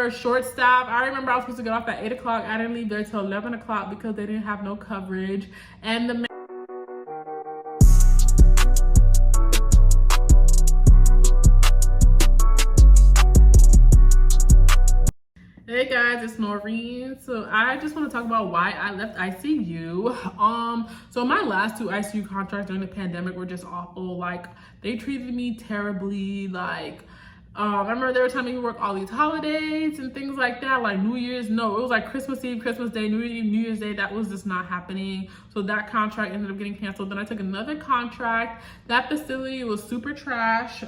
were short staffed. I remember I was supposed to get off at 8 o'clock. I didn't leave there till 11 o'clock because they didn't have no coverage. And the Hey guys, it's Noreen. So I just want to talk about why I left ICU. So my last 2 ICU contracts during the pandemic were just awful. Like, they treated me terribly. Like, I remember they were telling me to work all these holidays and things like that, like New Year's. No, it was like Christmas Eve, Christmas Day, New Year's Eve, New Year's Day. That was just not happening. So that contract ended up getting canceled. Then I took another contract. That facility was super trash.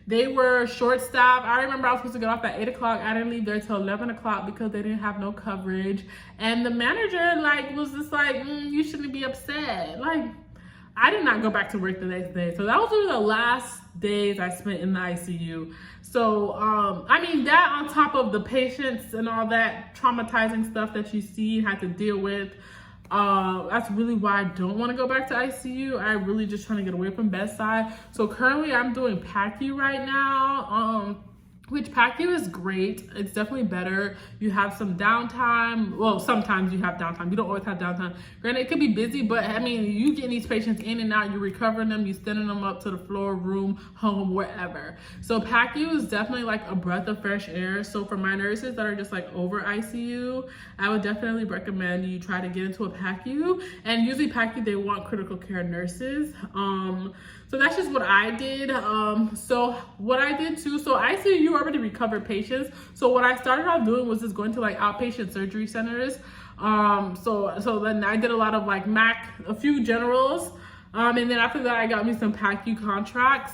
They were short staffed. I remember I was supposed to get off at 8 o'clock. I didn't leave there till 11 o'clock because they didn't have no coverage. And the manager was just like, you shouldn't be upset. Like, I did not go back to work the next day. So that was one of the last days I spent in the ICU. So, I mean, that on top of the patients and all that traumatizing stuff that you see and have to deal with, that's really why I don't want to go back to ICU. I really just trying to get away from bedside. So currently I'm doing PACU right now. Which PACU is great. It's definitely better. You have some downtime. Well, sometimes you have downtime. You don't always have downtime. Granted, it could be busy, but I mean, you get these patients in and out, you're recovering them, you're sending them up to the floor, room, home, wherever. So PACU is definitely like a breath of fresh air. So for my nurses that are just like over ICU, I would definitely recommend you try to get into a PACU. And usually PACU, they want critical care nurses. So that's just what I did. So what I did too, so ICU, you already recovered patients. So what I started off doing was just going to like outpatient surgery centers. So then I did a lot of like MAC, a few generals. And then after that, I got me some PACU contracts.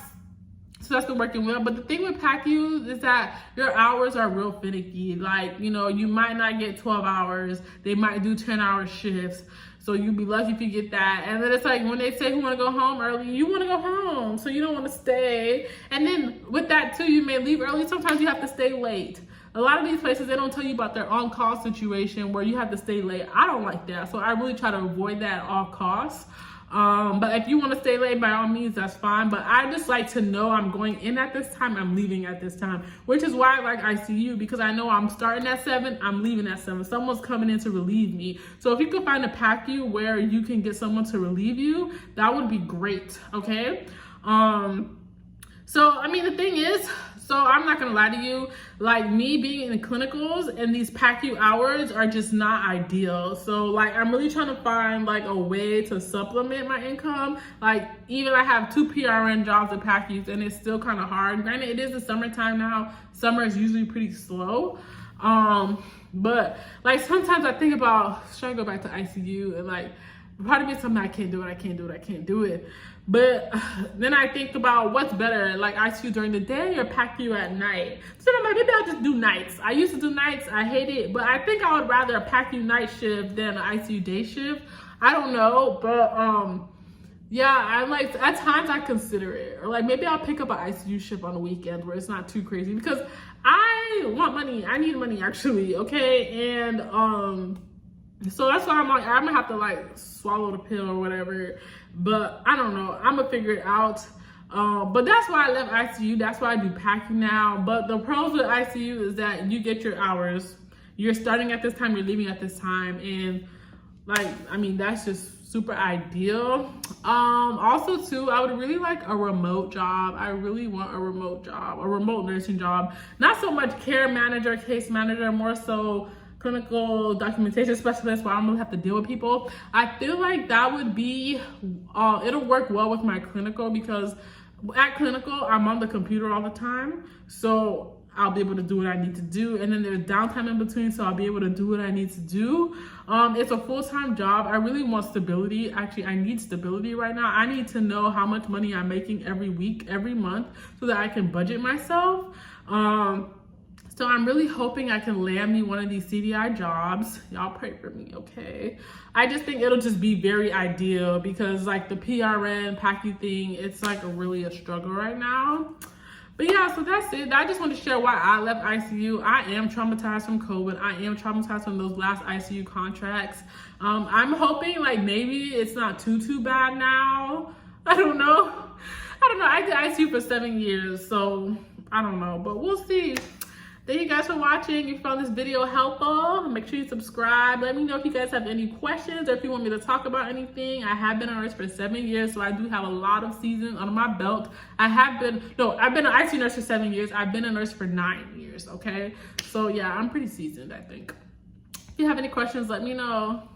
So that's been working well. But the thing with PACU is that your hours are real finicky. Like, you know, you might not get 12 hours. They might do 10-hour shifts. So you'll be lucky if you get that. And then it's like when they say who want to go home early, you want to go home. So you don't want to stay. And then with that too, you may leave early. Sometimes you have to stay late. A lot of these places, they don't tell you about their on-call situation where you have to stay late. I don't like that. So I really try to avoid that at all costs. But if you want to stay late, by all means, that's fine. But I just like to know I'm going in at this time, I'm leaving at this time, which is why I like ICU, because I know I'm starting at 7, I'm leaving at 7. Someone's coming in to relieve me. So if you can find a PACU where you can get someone to relieve you, that would be great, okay? So, I mean, the thing is, so I'm not gonna lie to you, like me being in clinicals and these PACU hours are just not ideal. So like, I'm really trying to find like a way to supplement my income. Like even I have 2 PRN jobs at PACUs and it's still kind of hard. Granted, it is the summertime now. Summer is usually pretty slow. But like sometimes I think about, should I go back to ICU? And like, part of me is something I can't do it. But then I think about what's better, like ICU during the day or PACU at night. So I'm like, maybe I'll just do nights. I used to do nights, I hate it, but I think I would rather a PACU night shift than an ICU day shift. I don't know, but yeah, I like, at times I consider it. Or like maybe I'll pick up an ICU shift on the weekend where it's not too crazy, because I want money. I need money actually, okay? And so that's why I'm like, I'm gonna have to like swallow the pill or whatever. But I don't know, I'm gonna figure it out. But that's why I left ICU. That's why I do PACU now. But the pros with ICU is that you get your hours. You're starting at this time, you're leaving at this time. And like, I mean, that's just super ideal. Also too, I would really like a remote job. I really want a remote job, a remote nursing job. Not so much care manager, case manager, more so clinical documentation specialist where I'm gonna have to deal with people. I feel like that would be, it'll work well with my clinical, because at clinical, I'm on the computer all the time. So I'll be able to do what I need to do. And then there's downtime in between, so I'll be able to do what I need to do. It's a full-time job. I really want stability. Actually, I need stability right now. I need to know how much money I'm making every week, every month, so that I can budget myself. So I'm really hoping I can land me one of these CDI jobs. Y'all pray for me, okay? I just think it'll just be very ideal, because like the PRN PACU thing, it's like really a struggle right now. But yeah, so that's it. I just want to share why I left ICU. I am traumatized from COVID. I am traumatized from those last ICU contracts. I'm hoping like maybe it's not too bad now. I don't know. I did ICU for 7 years, so I don't know, but we'll see. Thank you guys for watching. If you found this video helpful, make sure you subscribe. Let me know if you guys have any questions or if you want me to talk about anything. I have been a nurse for 7 years, so I do have a lot of seasons under my belt. I've been an ICU nurse for 7 years. I've been a nurse for 9 years, okay? So yeah, I'm pretty seasoned, I think. If you have any questions, let me know.